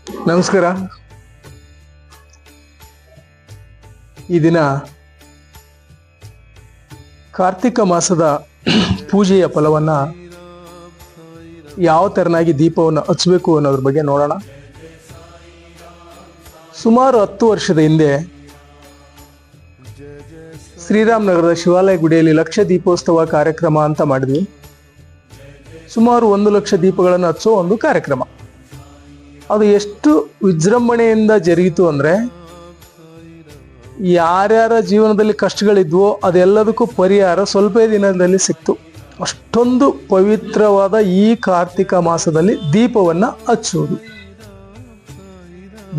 ನಮಸ್ಕಾರ. ಈ ದಿನ ಕಾರ್ತಿಕ ಮಾಸದ ಪೂಜೆಯ ಫಲವನ್ನು ಯಾವ ತೆರನಾಗಿ ದೀಪವನ್ನು ಹಚ್ಚಬೇಕು ಅನ್ನೋದ್ರ ಬಗ್ಗೆ ನೋಡೋಣ. ಸುಮಾರು 10 ವರ್ಷದ ಹಿಂದೆ ಶ್ರೀರಾಮನಗರದ ಶಿವಾಲಯ ಗುಡಿಯಲ್ಲಿ ಲಕ್ಷ ದೀಪೋತ್ಸವ ಕಾರ್ಯಕ್ರಮ ಅಂತ ಮಾಡಿದ್ವಿ. ಸುಮಾರು 1 ಲಕ್ಷ ದೀಪಗಳನ್ನು ಹಚ್ಚೋ ಒಂದು ಕಾರ್ಯಕ್ರಮ. ಅದು ಎಷ್ಟು ವಿಜೃಂಭಣೆಯಿಂದ ಜರುಗಿತು ಅಂದರೆ, ಯಾರ್ಯಾರ ಜೀವನದಲ್ಲಿ ಕಷ್ಟಗಳಿದ್ವೋ ಅದೆಲ್ಲದಕ್ಕೂ ಪರಿಹಾರ ಸ್ವಲ್ಪ ದಿನದಲ್ಲಿ ಸಿಕ್ತು. ಅಷ್ಟೊಂದು ಪವಿತ್ರವಾದ ಈ ಕಾರ್ತಿಕ ಮಾಸದಲ್ಲಿ ದೀಪವನ್ನು ಹಚ್ಚುವುದು.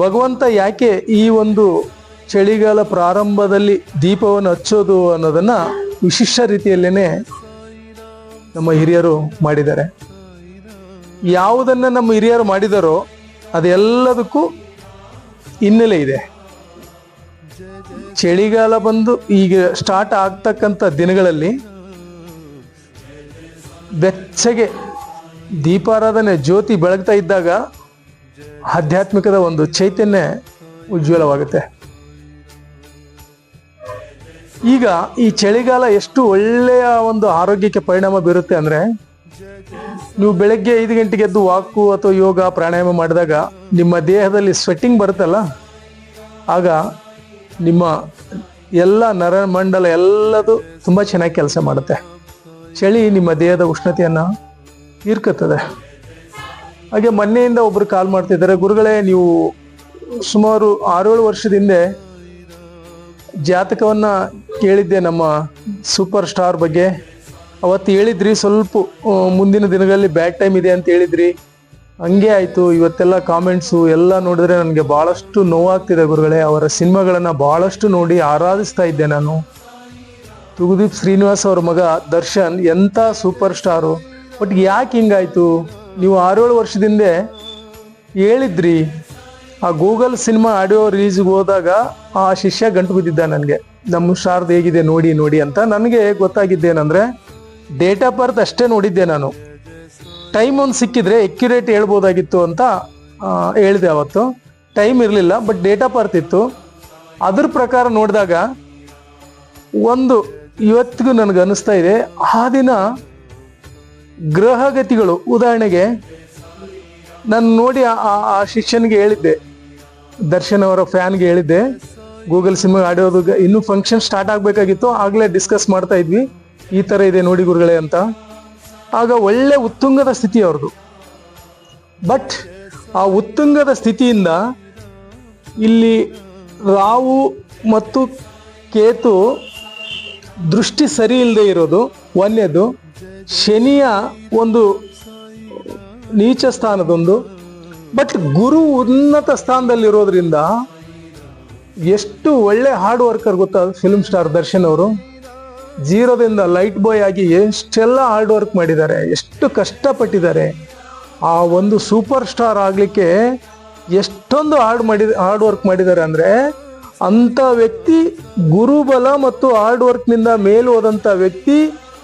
ಭಗವಂತ ಯಾಕೆ ಈ ಒಂದು ಚಳಿಗಾಲ ಪ್ರಾರಂಭದಲ್ಲಿ ದೀಪವನ್ನು ಹಚ್ಚೋದು ಅನ್ನೋದನ್ನ ವಿಶಿಷ್ಟ ರೀತಿಯಲ್ಲೇನೆ ನಮ್ಮ ಹಿರಿಯರು ಮಾಡಿದ್ದಾರೆ. ಯಾವುದನ್ನ ನಮ್ಮ ಹಿರಿಯರು ಮಾಡಿದಾರೋ ಅದೆಲ್ಲದಕ್ಕೂ ಹಿನ್ನೆಲೆ ಇದೆ. ಚಳಿಗಾಲ ಬಂದು ಈಗ ಸ್ಟಾರ್ಟ್ ಆಗ್ತಕ್ಕಂಥ ದಿನಗಳಲ್ಲಿ ಬೆಚ್ಚಗೆ ದೀಪಾರಾಧನೆ ಜ್ಯೋತಿ ಬೆಳಗ್ತಾ ಇದ್ದಾಗ ಆಧ್ಯಾತ್ಮಿಕದ ಒಂದು ಚೈತನ್ಯ ಉಜ್ವಲವಾಗುತ್ತೆ. ಈಗ ಈ ಚಳಿಗಾಲ ಎಷ್ಟು ಒಳ್ಳೆಯ ಒಂದು ಆರೋಗ್ಯಕ್ಕೆ ಪರಿಣಾಮ ಬೀರುತ್ತೆ ಅಂದರೆ, ನೀವು ಬೆಳಗ್ಗೆ 5 ಗಂಟೆಗೆ ಎದ್ದು ವಾಕು ಅಥವಾ ಯೋಗ ಪ್ರಾಣಾಯಾಮ ಮಾಡಿದಾಗ ನಿಮ್ಮ ದೇಹದಲ್ಲಿ ಸ್ವೆಟ್ಟಿಂಗ್ ಬರುತ್ತಲ್ಲ, ಆಗ ನಿಮ್ಮ ಎಲ್ಲ ನರಮಂಡಲ ಎಲ್ಲದು ತುಂಬ ಚೆನ್ನಾಗಿ ಕೆಲಸ ಮಾಡುತ್ತೆ. ಚಳಿ ನಿಮ್ಮ ದೇಹದ ಉಷ್ಣತೆಯನ್ನು ಹೀರ್ಕುತ್ತದೆ. ಹಾಗೆ ಮೊನ್ನೆಯಿಂದ ಒಬ್ರು ಕಾಲ್ ಮಾಡ್ತಿದ್ದಾರೆ, ಗುರುಗಳೇ ನೀವು ಸುಮಾರು 6-7 ವರ್ಷದಿಂದ ಜಾತಕವನ್ನ ಕೇಳಿದ್ದೆ ನಮ್ಮ ಸೂಪರ್ ಸ್ಟಾರ್ ಬಗ್ಗೆ. ಅವತ್ತು ಹೇಳಿದ್ರಿ ಸ್ವಲ್ಪ ಮುಂದಿನ ದಿನಗಳಲ್ಲಿ ಬ್ಯಾಡ್ ಟೈಮ್ ಇದೆ ಅಂತ ಹೇಳಿದ್ರಿ. ಹಂಗೆ ಆಯಿತು. ಇವತ್ತೆಲ್ಲ ಕಾಮೆಂಟ್ಸು ಎಲ್ಲ ನೋಡಿದ್ರೆ ನನಗೆ ಭಾಳಷ್ಟು ನೋವಾಗ್ತಿದೆ ಗುರುಗಳೇ. ಅವರ ಸಿನಿಮಾಗಳನ್ನು ಭಾಳಷ್ಟು ನೋಡಿ ಆರಾಧಿಸ್ತಾ ಇದ್ದೆ ನಾನು. ತೂಗುದೀಪ್ ಶ್ರೀನಿವಾಸ್ ಅವ್ರ ಮಗ ದರ್ಶನ್ ಎಂಥ ಸೂಪರ್ ಸ್ಟಾರು. ಬಟ್ ಯಾಕೆ ಹಿಂಗಾಯ್ತು? ನೀವು 6-7 ವರ್ಷದಿಂದ ಹೇಳಿದ್ರಿ. ಆ ಗೂಗಲ್ ಸಿನಿಮಾ ಆಡಿಯೋ ರಿಲೀಸ್ಗೆ ಹೋದಾಗ ಆ ಶಿಷ್ಯ ಗಂಟು ಬಿದ್ದಿದ್ದ ನನಗೆ, ನಮ್ಮ ಸ್ಟಾರ್ದು ಹೇಗಿದೆ ನೋಡಿ ನೋಡಿ ಅಂತ. ನನಗೆ ಗೊತ್ತಾಗಿದ್ದೇನೆಂದರೆ, ಡೇಟ್ ಆಫ್ ಬರ್ತ್ ಅಷ್ಟೇ ನೋಡಿದ್ದೆ ನಾನು. ಟೈಮ್ ಒಂದು ಸಿಕ್ಕಿದ್ರೆ ಎಕ್ಯುರೇಟ್ ಹೇಳ್ಬೋದಾಗಿತ್ತು ಅಂತ ಹೇಳಿದೆ. ಅವತ್ತು ಟೈಮ್ ಇರಲಿಲ್ಲ, ಬಟ್ ಡೇಟ್ ಆಫ್ ಬರ್ತ್ ಇತ್ತು. ಅದ್ರ ಪ್ರಕಾರ ನೋಡಿದಾಗ ಒಂದು ಇವತ್ತಿಗೂ ನನಗೆ ಅನ್ನಿಸ್ತಾ ಇದೆ, ಆ ದಿನ ಗ್ರಹಗತಿಗಳು, ಉದಾಹರಣೆಗೆ ನಾನು ನೋಡಿ ಆ ಶಿಷ್ಯನಿಗೆ ಹೇಳಿದ್ದೆ, ದರ್ಶನ್ ಅವರ ಫ್ಯಾನ್ಗೆ ಹೇಳಿದ್ದೆ, ಗೂಗಲ್ ಸಿನಿಮಾ ಆಡಿಯೋದು ಇನ್ನೂ ಫಂಕ್ಷನ್ ಸ್ಟಾರ್ಟ್ ಆಗಬೇಕಾಗಿತ್ತು, ಆಗಲೇ ಡಿಸ್ಕಸ್ ಮಾಡ್ತಾ ಇದ್ವಿ, ಈ ಥರ ಇದೆ ನೋಡಿ ಗುರುಗಳೇ ಅಂತ. ಆಗ ಒಳ್ಳೆ ಉತ್ತುಂಗದ ಸ್ಥಿತಿ ಅವ್ರದ್ದು. ಬಟ್ ಆ ಉತ್ತುಂಗದ ಸ್ಥಿತಿಯಿಂದ ಇಲ್ಲಿ ರಾಹು ಮತ್ತು ಕೇತು ದೃಷ್ಟಿ ಸರಿ ಇಲ್ಲದೆ ಇರೋದು ಒಂದನೇದು. ಶನಿಯ ಒಂದು ನೀಚ ಸ್ಥಾನದೊಂದು. ಬಟ್ ಗುರು ಉನ್ನತ ಸ್ಥಾನದಲ್ಲಿರೋದ್ರಿಂದ ಎಷ್ಟು ಒಳ್ಳೆ ಹಾರ್ಡ್ ವರ್ಕರ್ ಗೊತ್ತಾ ಫಿಲ್ಮ್ ಸ್ಟಾರ್ ದರ್ಶನ್ ಅವರು. ಜೀರೋದಿಂದ ಲೈಟ್ ಬಾಯ್ ಆಗಿ ಎಷ್ಟೆಲ್ಲ ಹಾರ್ಡ್ ವರ್ಕ್ ಮಾಡಿದ್ದಾರೆ, ಎಷ್ಟು ಕಷ್ಟಪಟ್ಟಿದ್ದಾರೆ. ಆ ಒಂದು ಸೂಪರ್ ಸ್ಟಾರ್ ಆಗಲಿಕ್ಕೆ ಎಷ್ಟೊಂದು ಹಾರ್ಡ್ ವರ್ಕ್ ಮಾಡಿದ್ದಾರೆ ಅಂದರೆ, ಅಂಥ ವ್ಯಕ್ತಿ ಗುರುಬಲ ಮತ್ತು ಹಾರ್ಡ್ ವರ್ಕ್ನಿಂದ ಮೇಲು ಹೋದಂಥ ವ್ಯಕ್ತಿ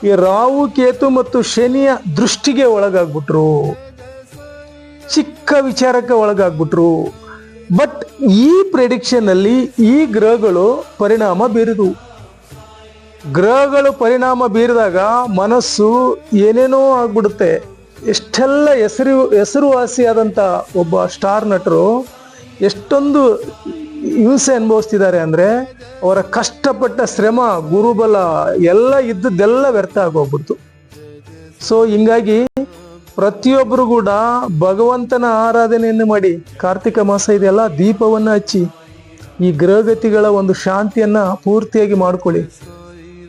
ಈ ರಾಹು ಕೇತು ಮತ್ತು ಶನಿಯ ದೃಷ್ಟಿಗೆ ಒಳಗಾಗ್ಬಿಟ್ರು, ಚಿಕ್ಕ ವಿಚಾರಕ್ಕೆ ಒಳಗಾಗ್ಬಿಟ್ರು. ಬಟ್ ಈ ಪ್ರೆಡಿಕ್ಷನ್ ಅಲ್ಲಿ ಈ ಗ್ರಹಗಳು ಪರಿಣಾಮ ಬೀರಿದವು. ಗ್ರಹಗಳು ಪರಿಣಾಮ ಬೀರಿದಾಗ ಮನಸ್ಸು ಏನೇನೋ ಆಗ್ಬಿಡುತ್ತೆ. ಎಷ್ಟೆಲ್ಲ ಹೆಸರುವಾಸಿಯಾದಂಥ ಒಬ್ಬ ಸ್ಟಾರ್ ನಟರು ಎಷ್ಟೊಂದು ಹಿಂಸೆ ಅನುಭವಿಸ್ತಿದ್ದಾರೆ ಅಂದರೆ, ಅವರ ಕಷ್ಟಪಟ್ಟ ಶ್ರಮ, ಗುರುಬಲ ಎಲ್ಲ ಇದ್ದದ್ದೆಲ್ಲ ವ್ಯರ್ಥ ಆಗೋಗ್ಬಿಡ್ತು. ಸೊ ಹಿಂಗಾಗಿ ಪ್ರತಿಯೊಬ್ಬರು ಕೂಡ ಭಗವಂತನ ಆರಾಧನೆಯನ್ನು ಮಾಡಿ, ಕಾರ್ತಿಕ ಮಾಸ ಇದೆಲ್ಲ ದೀಪವನ್ನು ಹಚ್ಚಿ ಈ ಗ್ರಹಗತಿಗಳ ಒಂದು ಶಾಂತಿಯನ್ನು ಪೂರ್ತಿಯಾಗಿ ಮಾಡ್ಕೊಳ್ಳಿ.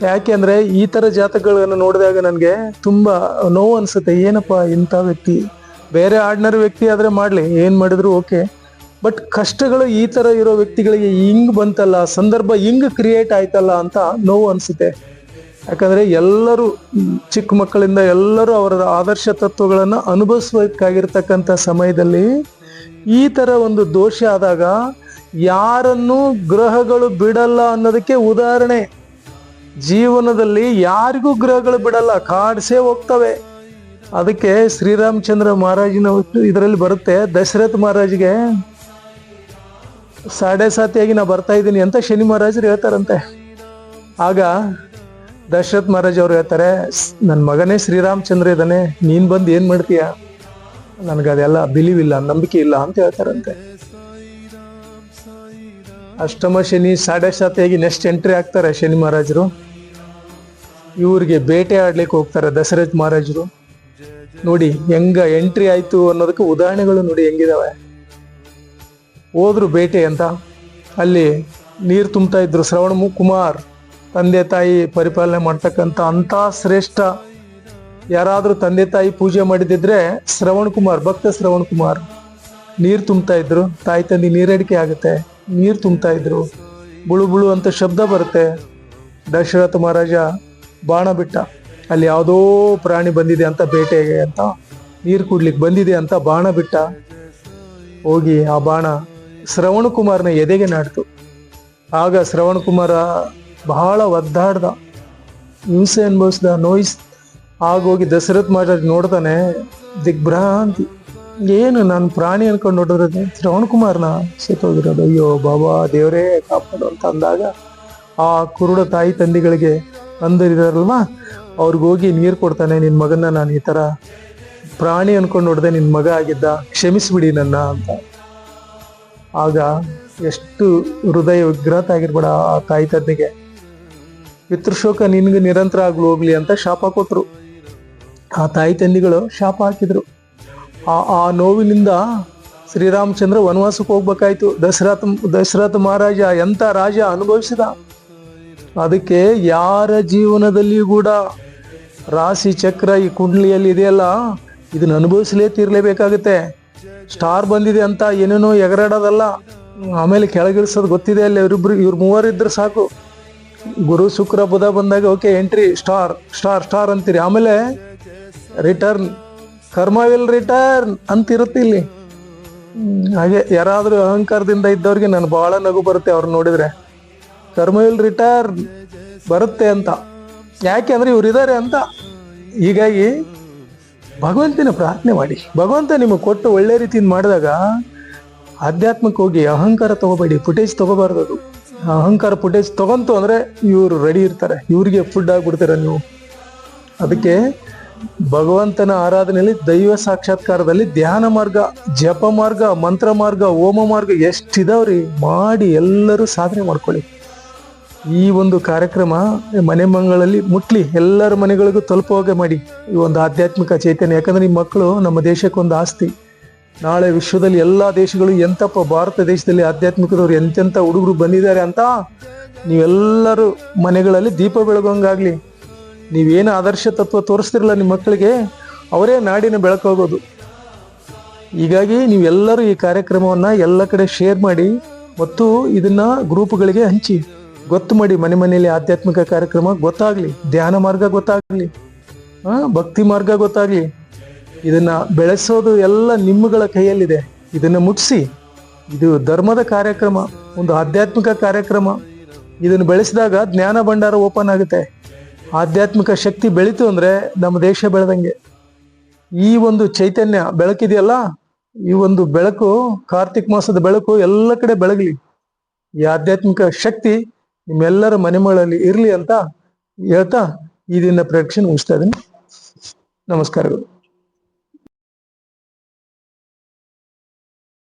ಯಾಕೆ ಅಂದರೆ ಈ ಥರ ಜಾತಕಗಳನ್ನು ನೋಡಿದಾಗ ನನಗೆ ತುಂಬ ನೋವು ಅನಿಸುತ್ತೆ. ಏನಪ್ಪ ಇಂಥ ವ್ಯಕ್ತಿ, ಬೇರೆ ಆರ್ಡಿನರಿ ವ್ಯಕ್ತಿ ಆದರೆ ಮಾಡಲಿ, ಏನು ಮಾಡಿದ್ರು ಓಕೆ. ಬಟ್ ಕಷ್ಟಗಳು ಈ ಥರ ಇರೋ ವ್ಯಕ್ತಿಗಳಿಗೆ ಹಿಂಗೆ ಬಂತಲ್ಲ, ಸಂದರ್ಭ ಹಿಂಗೆ ಕ್ರಿಯೇಟ್ ಆಯ್ತಲ್ಲ ಅಂತ ನೋವು ಅನಿಸುತ್ತೆ. ಯಾಕಂದರೆ ಎಲ್ಲರೂ ಚಿಕ್ಕ ಮಕ್ಕಳಿಂದ ಎಲ್ಲರೂ ಅವರ ಆದರ್ಶ ತತ್ವಗಳನ್ನು ಅನುಭವಿಸಬೇಕಾಗಿರ್ತಕ್ಕಂಥ ಸಮಯದಲ್ಲಿ ಈ ಥರ ಒಂದು ದೋಷ ಆದಾಗ ಯಾರನ್ನು ಗ್ರಹಗಳು ಬಿಡಲ್ಲ ಅನ್ನೋದಕ್ಕೆ ಉದಾಹರಣೆ. ಜೀವನದಲ್ಲಿ ಯಾರಿಗೂ ಗ್ರಹಗಳು ಬಿಡಲ್ಲ, ಕಾಡ್ಸೇ ಹೋಗ್ತವೆ. ಅದಕ್ಕೆ ಶ್ರೀರಾಮಚಂದ್ರ ಮಹಾರಾಜಿನ ಇದರಲ್ಲಿ ಬರುತ್ತೆ, ದಶರಥ ಮಹಾರಾಜ್ಗೆ 7:30 ನಾ ಬರ್ತಾ ಇದ್ದೀನಿ ಅಂತ ಶನಿ ಮಹಾರಾಜರು ಹೇಳ್ತಾರಂತೆ. ಆಗ ದಶರಥ ಮಹಾರಾಜ್ ಅವ್ರು ಹೇಳ್ತಾರೆ, ನನ್ನ ಮಗನೇ ಶ್ರೀರಾಮಚಂದ್ರ ಇದ್ದಾನೆ, ನೀನ್ ಬಂದು ಏನ್ ಮಾಡ್ತೀಯ, ನನ್ಗದೆಲ್ಲ ಬಿಲೀವ್ ಇಲ್ಲ, ನಂಬಿಕೆ ಇಲ್ಲ ಅಂತ ಹೇಳ್ತಾರಂತೆ. ಅಷ್ಟಮ ಶನಿ 7:30 ನೆಕ್ಸ್ಟ್ ಎಂಟ್ರಿ ಆಗ್ತಾರೆ ಶನಿ ಮಹಾರಾಜರು. ಇವ್ರಿಗೆ ಬೇಟೆ ಆಡ್ಲಿಕ್ಕೆ ಹೋಗ್ತಾರೆ ದಶರಥ ಮಹಾರಾಜರು. ನೋಡಿ ಹೆಂಗ ಎಂಟ್ರಿ ಆಯ್ತು ಅನ್ನೋದಕ್ಕೆ ಉದಾಹರಣೆಗಳು ನೋಡಿ ಹೆಂಗಿದಾವೆ. ಹೋದ್ರು ಬೇಟೆ ಅಂತ, ಅಲ್ಲಿ ನೀರು ತುಂಬ್ತಾ ಇದ್ರು. ಶ್ರವಣ ಕುಮಾರ್ ತಂದೆ ತಾಯಿ ಪರಿಪಾಲನೆ ಮಾಡ್ತಕ್ಕಂಥ ಅಂತ ಶ್ರೇಷ್ಠ ಯಾರಾದ್ರೂ ತಂದೆ ತಾಯಿ ಪೂಜೆ ಮಾಡಿದಿದ್ರೆ ಶ್ರವಣ್ ಕುಮಾರ್, ಭಕ್ತ ಶ್ರವಣ್ ಕುಮಾರ್ ನೀರು ತುಂಬ್ತಾ ಇದ್ರು. ತಾಯಿ ತಂದೆ ನೀರಡಿಕೆ ಆಗುತ್ತೆ, ನೀರು ತುಂಬ್ತಾ ಇದ್ರು. ಬುಳು ಬುಳು ಅಂತ ಶಬ್ದ ಬರುತ್ತೆ. ದಶರಥ ಮಹಾರಾಜ ಬಾಣ ಬಿಟ್ಟ, ಅಲ್ಲಿ ಯಾವುದೋ ಪ್ರಾಣಿ ಬಂದಿದೆ ಅಂತ, ಬೇಟೆಗೆ ಅಂತ, ನೀರು ಕುಡ್ಲಿಕ್ಕೆ ಬಂದಿದೆ ಅಂತ ಬಾಣ ಬಿಟ್ಟ. ಹೋಗಿ ಆ ಬಾಣ ಶ್ರವಣ ಕುಮಾರ್ನ ಎದೆಗೆ ನಾಡ್ತು. ಆಗ ಶ್ರವಣ ಕುಮಾರ ಬಹಳ ಒದ್ದಾಡ್ದ, ಹಿಂಸೆ ಅನುಭವಿಸ್ದ, ನೋಯಿಸ್. ಆಗೋಗಿ ದಶರಥ ಮಹಾರಾಜ್ ನೋಡ್ತಾನೆ, ದಿಗ್ಭ್ರಾಂತಿ. ಏನು ನಾನು ಪ್ರಾಣಿ ಅನ್ಕೊಂಡು ನೋಡಿದ್ರೆ ಶ್ರವಣ ಕುಮಾರ್ನ ಸತ್ತೋಗಿರೋದು, ಅಯ್ಯೋ ಬಾಬಾ ದೇವರೇ ಕಾಪಾಡು ಅಂತ ಅಂದಾಗ ಆ ಕುರುಡ ತಾಯಿ ತಂದೆಗಳಿಗೆ ಅಂದರಿದಾರಲ್ವಾ, ಅವ್ರಿಗೋಗಿ ನೀರು ಕೊಡ್ತಾನೆ. ನಿನ್ನ ಮಗನ್ನ ನಾನು ಈ ಥರ ಪ್ರಾಣಿ ಅನ್ಕೊಂಡು ನೋಡಿದೆ, ನಿನ್ನ ಮಗ ಆಗಿದ್ದ, ಕ್ಷಮಿಸ್ಬಿಡಿ ನನ್ನ ಅಂತ. ಆಗ ಎಷ್ಟು ಹೃದಯ ವಿಗ್ರಹ ಆಗಿರ್ಬೇಡ ಆ ತಾಯಿ ತಂದೆಗೆ. ಪಿತೃಶೋಕ ನಿನ್ಗೆ ನಿರಂತರ ಆಗ್ಲು ಹೋಗ್ಲಿ ಅಂತ ಶಾಪ ಕೊಟ್ರು. ಆ ತಾಯಿ ತಂದೆಗಳು ಶಾಪ ಹಾಕಿದ್ರು. ಆ ನೋವಿನಿಂದ ಶ್ರೀರಾಮಚಂದ್ರ ವನವಾಸಕ್ಕೆ ಹೋಗ್ಬೇಕಾಯ್ತು. ದಶರಥ ಮಹಾರಾಜ ಎಂತ ರಾಜ ಅನುಭವಿಸಿದ. ಅದಕ್ಕೆ ಯಾರ ಜೀವನದಲ್ಲಿಯೂ ಕೂಡ ರಾಶಿ ಚಕ್ರ ಈ ಕುಂಡ್ಲಿಯಲ್ಲಿ ಇದೆಯಲ್ಲ, ಇದನ್ನ ಅನುಭವಿಸಲೇ ತೀರ್ಲೇಬೇಕಾಗುತ್ತೆ. ಸ್ಟಾರ್ ಬಂದಿದೆ ಅಂತ ಏನೇನೋ ಎಗರಾಡೋದಲ್ಲ, ಆಮೇಲೆ ಕೆಳಗಿಳಿಸೋದು ಗೊತ್ತಿದೆ. ಅಲ್ಲಿ ಇವ್ರು ಮೂವರಿದ್ರೆ ಸಾಕು. ಗುರು ಶುಕ್ರ ಬುಧ ಬಂದಾಗ okay entry, star star star ಅಂತೀರಿ. ಆಮೇಲೆ ರಿಟರ್ನ್, ಕರ್ಮ ವಿಲ್ ರಿಟರ್ನ್ ಅಂತ ಇರುತ್ತೆ ಇಲ್ಲಿ. ಹಾಗೆ ಯಾರಾದ್ರೂ ಅಹಂಕಾರದಿಂದ ಇದ್ದವ್ರಿಗೆ ನಾನು ಬಹಳ ನಗು ಬರುತ್ತೆ ಅವ್ರು ನೋಡಿದ್ರೆ. ಕರ್ಮ ವಿಲ್ ರಿಟರ್ನ್ ಬರುತ್ತೆ ಅಂತ, ಯಾಕೆ ಅಂದ್ರೆ ಇವ್ರು ಇದ್ದಾರೆ ಅಂತ. ಹೀಗಾಗಿ ಭಗವಂತನ ಪ್ರಾರ್ಥನೆ ಮಾಡಿ. ಭಗವಂತ ನಿಮಗೆ ಕೊಟ್ಟು ಒಳ್ಳೆ ರೀತಿಯಿಂದ ಮಾಡಿದಾಗ ಆಧ್ಯಾತ್ಮಕ್ಕೆ ಹೋಗಿ ಅಹಂಕಾರ ತಗೋಬೇಡಿ, ಫುಟೇಜ್ ತಗೋಬಾರ್ದು. ಅದು ಅಹಂಕಾರ ಫುಟೇಜ್ ತಗೊಂತು ಅಂದ್ರೆ ಇವ್ರು ರೆಡಿ ಇರ್ತಾರೆ, ಇವ್ರಿಗೆ ಫುಡ್ ಆಗ್ಬಿಡ್ತೀರ ನೀವು. ಅದಕ್ಕೆ ಭಗವಂತನ ಆರಾಧನೆಯಲ್ಲಿ, ದೈವ ಸಾಕ್ಷಾತ್ಕಾರದಲ್ಲಿ ಧ್ಯಾನ ಮಾರ್ಗ, ಜಪ ಮಾರ್ಗ, ಮಂತ್ರ ಮಾರ್ಗ, ಹೋಮ ಮಾರ್ಗ ಎಷ್ಟಿದಾವ್ರಿ, ಮಾಡಿ ಎಲ್ಲರೂ ಸಾಧನೆ ಮಾಡ್ಕೊಳ್ಳಿ. ಈ ಒಂದು ಕಾರ್ಯಕ್ರಮ ಮನೆ ಮಂಗಳಲ್ಲಿ ಮುಟ್ಲಿ, ಎಲ್ಲರ ಮನೆಗಳಿಗೂ ತಲುಪುವಾಗೆ ಮಾಡಿ ಈ ಒಂದು ಆಧ್ಯಾತ್ಮಿಕ ಚೈತನ್ಯ. ಯಾಕಂದ್ರೆ ಈ ಮಕ್ಕಳು ನಮ್ಮ ದೇಶಕ್ಕೊಂದು ಆಸ್ತಿ. ನಾಳೆ ವಿಶ್ವದಲ್ಲಿ ಎಲ್ಲಾ ದೇಶಗಳು ಎಂತಪ್ಪ ಭಾರತ ದೇಶದಲ್ಲಿ ಆಧ್ಯಾತ್ಮಿಕದವ್ರು ಎಂತೆಂಥ ಹುಡುಗರು ಬಂದಿದ್ದಾರೆ ಅಂತ ನೀವೆಲ್ಲರೂ ಮನೆಗಳಲ್ಲಿ ದೀಪ ಬೆಳಗೋಂಗಾಗ್ಲಿ. ನೀವೇನು ಆದರ್ಶ ತತ್ವ ತೋರಿಸ್ತಿರಲ್ಲ ನಿಮ್ಮ ಮಕ್ಕಳಿಗೆ, ಅವರೇ ನಾಡಿನ ಬೆಳಕೋಗೋದು. ಹೀಗಾಗಿ ನೀವೆಲ್ಲರೂ ಈ ಕಾರ್ಯಕ್ರಮವನ್ನ ಎಲ್ಲ ಕಡೆ ಶೇರ್ ಮಾಡಿ ಮತ್ತು ಇದನ್ನ ಗ್ರೂಪ್ಗಳಿಗೆ ಹಂಚಿ, ಗೊತ್ತು ಮಾಡಿ. ಮನೆ ಮನೆಯಲ್ಲಿ ಆಧ್ಯಾತ್ಮಿಕ ಕಾರ್ಯಕ್ರಮ ಗೊತ್ತಾಗ್ಲಿ, ಧ್ಯಾನ ಮಾರ್ಗ ಗೊತ್ತಾಗ್ಲಿ, ಭಕ್ತಿ ಮಾರ್ಗ ಗೊತ್ತಾಗ್ಲಿ. ಇದನ್ನ ಬೆಳೆಸೋದು ಎಲ್ಲ ನಿಮ್ಮಗಳ ಕೈಯಲ್ಲಿದೆ. ಇದನ್ನ ಮುಟ್ಟಿಸಿ. ಇದು ಧರ್ಮದ ಕಾರ್ಯಕ್ರಮ, ಒಂದು ಆಧ್ಯಾತ್ಮಿಕ ಕಾರ್ಯಕ್ರಮ. ಇದನ್ನು ಬೆಳೆಸಿದಾಗ ಜ್ಞಾನ ಭಂಡಾರ ಓಪನ್ ಆಗುತ್ತೆ. ಆಧ್ಯಾತ್ಮಿಕ ಶಕ್ತಿ ಬೆಳೀತು ಅಂದ್ರೆ ನಮ್ಮ ದೇಶ ಬೆಳೆದಂಗೆ. ಈ ಒಂದು ಚೈತನ್ಯ ಬೆಳಕಿದೆಯಲ್ಲ, ಈ ಒಂದು ಬೆಳಕು, ಕಾರ್ತಿಕ್ ಮಾಸದ ಬೆಳಕು ಎಲ್ಲ ಕಡೆ ಬೆಳಗಲಿ. ಈ ಆಧ್ಯಾತ್ಮಿಕ ಶಕ್ತಿ ನಿಮ್ಮೆಲ್ಲರ ಮನೆಗಳಲ್ಲಿ ಇರ್ಲಿ ಅಂತ ಹೇಳ್ತಾ ಈ ದಿನ ಪ್ರೇಕ್ಷಣೆ ಮುಗಿಸ್ತಾ ಇದ್ದೀನಿ. ನಮಸ್ಕಾರಗಳು.